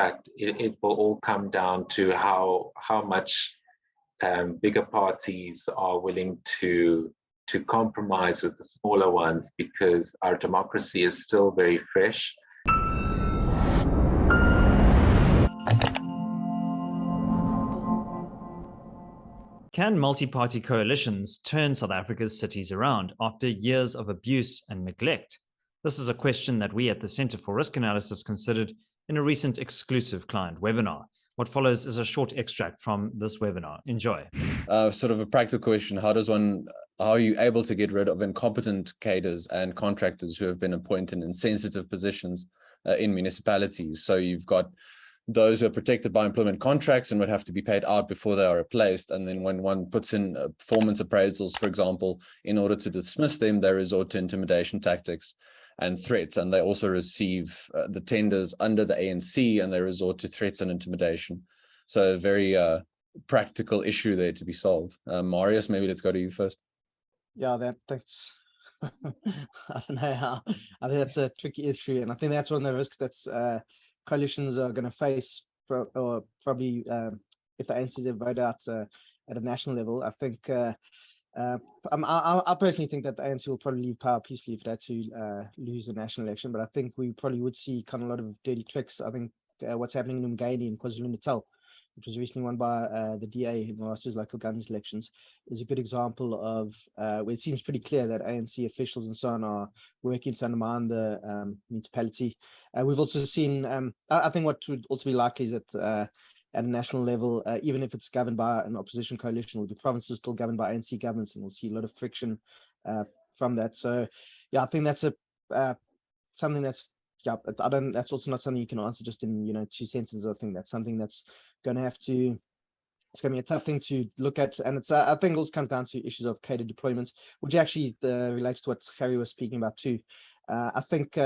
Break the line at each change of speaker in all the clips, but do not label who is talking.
but it will all come down to how much bigger parties are willing to compromise with the smaller ones, because our democracy is still very fresh.
Can multi-party coalitions turn South Africa's cities around after years of abuse and neglect? This is a question that we at the Centre for Risk Analysis considered in a recent exclusive client webinar. What follows is a short extract from this webinar. Enjoy.
Sort of a practical question. How are you able to get rid of incompetent cadres and contractors who have been appointed in sensitive positions in municipalities? So you've got those who are protected by employment contracts and would have to be paid out before they are replaced. And then when one puts in performance appraisals, for example, in order to dismiss them, they resort to intimidation tactics and threats. And they also receive the tenders under the ANC, and they resort to threats and intimidation. So a very practical issue there to be solved. Marius, maybe let's go to you first.
Yeah, that's I don't know how. I think that's a tricky issue, and I think that's one of the risks that's coalitions are going to face, or probably if the ANCs are voted out at a national level. I think I personally think that the ANC will probably leave power peacefully if they had to lose the national election, but I think we probably would see kind of a lot of dirty tricks. I think what's happening in Umgeni and KwaZulu-Natal, which was recently won by the DA in last year's local government elections, is a good example of where it seems pretty clear that ANC officials and so on are working to undermine the municipality. We've also seen, I think what would also be likely is that at a national level, even if it's governed by an opposition coalition, the province is still governed by ANC governments, and we'll see a lot of friction from that. So, yeah, I think that's something that's, yeah, that's also not something you can answer just in 2 sentences. I think that's something that's going to it's going to be a tough thing to look at, and it's I think it also comes down to issues of cadre deployment, which actually relates to what Harry was speaking about too. I think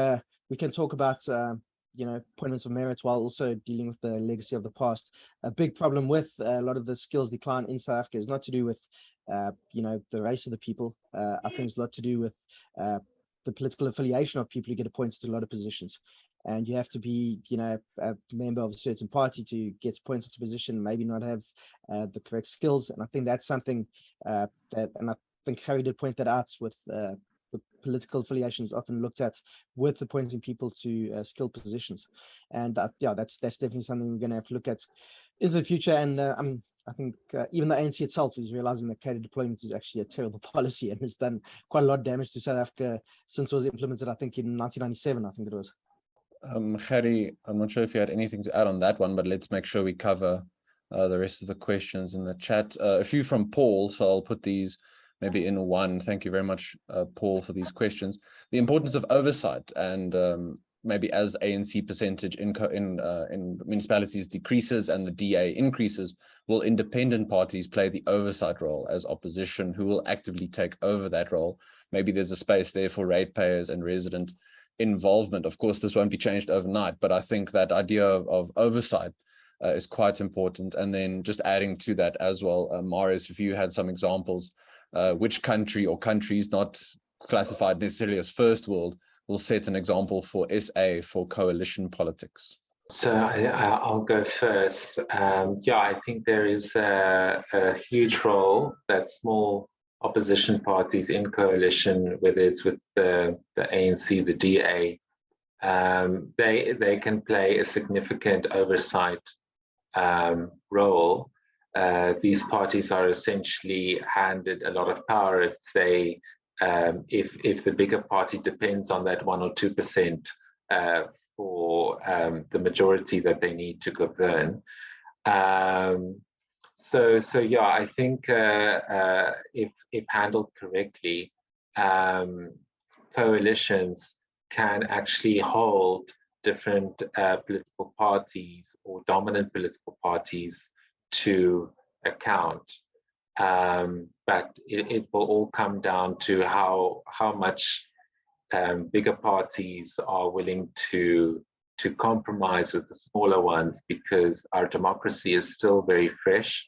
we can talk about appointments of merits while also dealing with the legacy of the past. A big problem with a lot of the skills decline in South Africa is not to do with the race of the people. I think it's a lot to do with the political affiliation of people who get appointed to a lot of positions. And you have to be, a member of a certain party to get appointed to a position, maybe not have the correct skills. And I think that's something and I think Harry did point that out with political affiliations often looked at with appointing people to skilled positions. And that's definitely something we're going to have to look at into the future. And I think even the ANC itself is realizing that cadre deployment is actually a terrible policy and has done quite a lot of damage to South Africa since it was implemented, I think in 1997, I think it was.
Harry, I'm not sure if you had anything to add on that one, but let's make sure we cover the rest of the questions in the chat. A few from Paul, so I'll put these maybe in one. Thank you very much, Paul, for these questions. The importance of oversight, and maybe as ANC percentage in municipalities decreases and the DA increases, will independent parties play the oversight role as opposition, who will actively take over that role? Maybe there's a space there for ratepayers and resident involvement. Of course, this won't be changed overnight, but I think that idea of oversight is quite important. And then just adding to that as well, Marius, if you had some examples, which country or countries not classified necessarily as first world will set an example for SA for coalition politics?
So I'll go first. I think there is a huge role that small opposition parties in coalition, whether it's with the ANC, the DA, they can play a significant oversight role. These parties are essentially handed a lot of power if they if the bigger party depends on that 1 or 2% for the majority that they need to govern. So I think if handled correctly, coalitions can actually hold different political parties or dominant political parties to account. But it will all come down to how much bigger parties are willing to compromise with the smaller ones, because our democracy is still very fresh,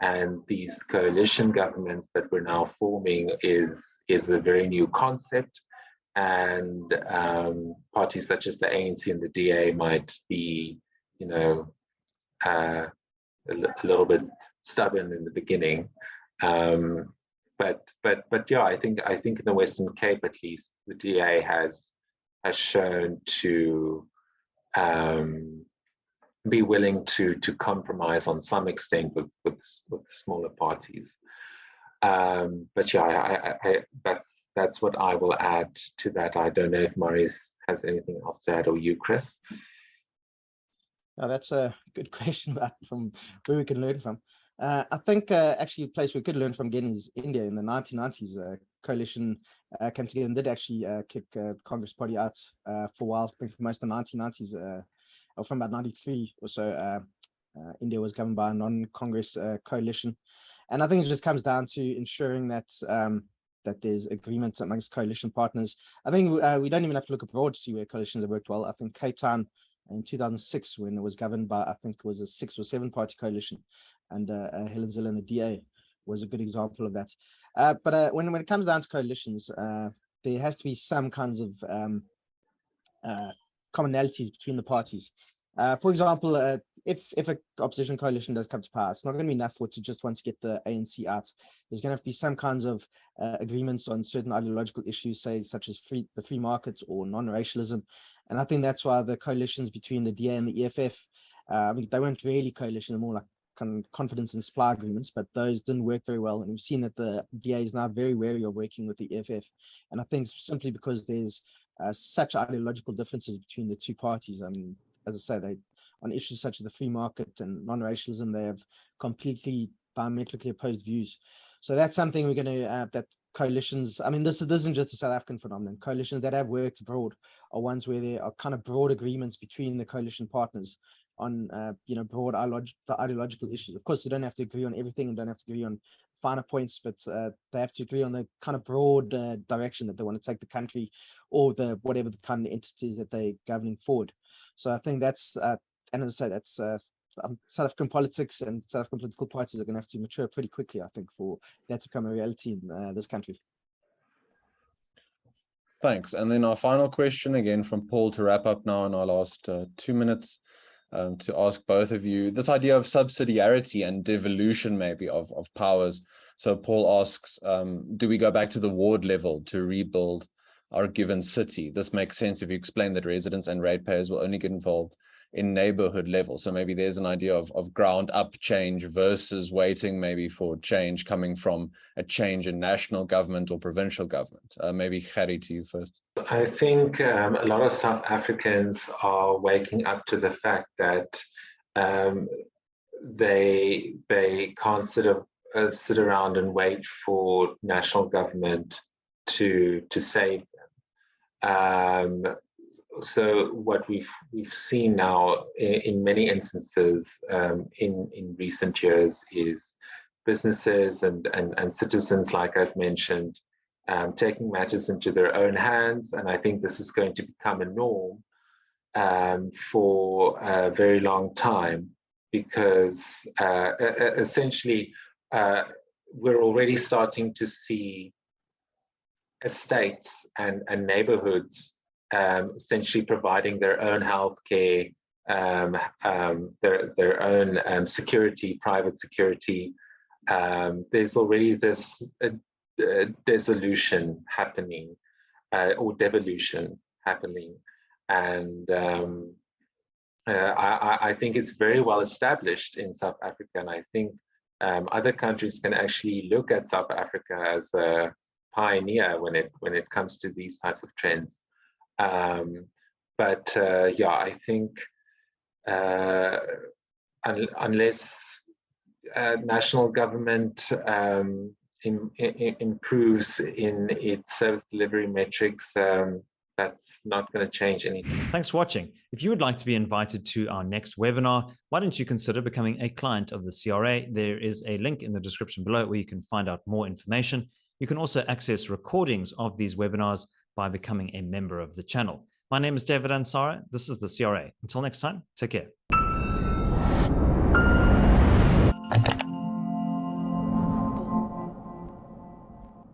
and these coalition governments that we're now forming is a very new concept, and parties such as the ANC and the DA might be a little bit stubborn in the beginning. But yeah, I think in the Western Cape, at least, the DA has shown to be willing to compromise on some extent with smaller parties. But yeah, that's what I will add to that. I don't know if Maurice has anything else to add, or you, Chris.
No, that's a good question from where we can learn from. I think actually a place we could learn from again is India. In the 1990s, coalition came together and did actually kick the Congress Party out for a while. I think for most of the 1990s, or from about 93 or so, India was governed by a non-Congress coalition. And I think it just comes down to ensuring that that there's agreement amongst coalition partners. I think we don't even have to look abroad to see where coalitions have worked well. I think Cape Town in 2006, when it was governed by, I think it was a 6 or 7 party coalition, and Helen Zille and the DA was a good example of that. But when it comes down to coalitions, there has to be some kinds of commonalities between the parties. For example, if an opposition coalition does come to power, it's not going to be enough for it to just want to get the ANC out. There's going to have to be some kinds of agreements on certain ideological issues, say such as the free market or non-racialism. And I think that's why the coalitions between the DA and the EFF, I mean, they weren't really coalitions, more like confidence and supply agreements, but those didn't work very well. And we've seen that the DA is now very wary of working with the EFF. And I think simply because there's such ideological differences between the two parties. I mean, as I say, they on issues such as the free market and non-racialism, they have completely diametrically opposed views. So that's something we're going to, that coalitions, I mean, this isn't just a South African phenomenon. Coalitions that have worked abroad are ones where there are kind of broad agreements between the coalition partners on, broad ideological issues. Of course, you don't have to agree on everything and don't have to agree on finer points, but they have to agree on the kind of broad direction that they want to take the country, or the whatever the kind of entities that they're governing forward. So I think that's, and as I say, that's South African politics and South African political parties are going to have to mature pretty quickly, I think, for that to become a reality in this country.
Thanks. And then our final question, again from Paul, to wrap up now in our last 2 minutes, to ask both of you this idea of subsidiarity and devolution maybe of powers. So Paul asks, do we go back to the ward level to rebuild our given city? This makes sense if you explain that residents and ratepayers will only get involved in neighborhood level. So maybe there's an idea of ground up change versus waiting maybe for change coming from a change in national government or provincial government. Maybe Gerrie, to you first.
I think a lot of South Africans are waking up to the fact that they can't sit around and wait for national government to save them. So what we've seen now in many instances in recent years is businesses and citizens, like I've mentioned, taking matters into their own hands. And I think this is going to become a norm for a very long time, because essentially we're already starting to see estates and neighborhoods essentially providing their own healthcare, their own security, private security. There's already this dissolution happening, or devolution happening, and I think it's very well established in South Africa, and I think other countries can actually look at South Africa as a pioneer when it comes to these types of trends. But I think unless national government improves in its service delivery metrics, that's not going to change anything.
Thanks for watching. If you would like to be invited to our next webinar, why don't you consider becoming a client of the CRA? There is a link in the description below where you can find out more information. You can also access recordings of these webinars by becoming a member of the channel. My name is David Ansara. This is the CRA. Until next time, take care.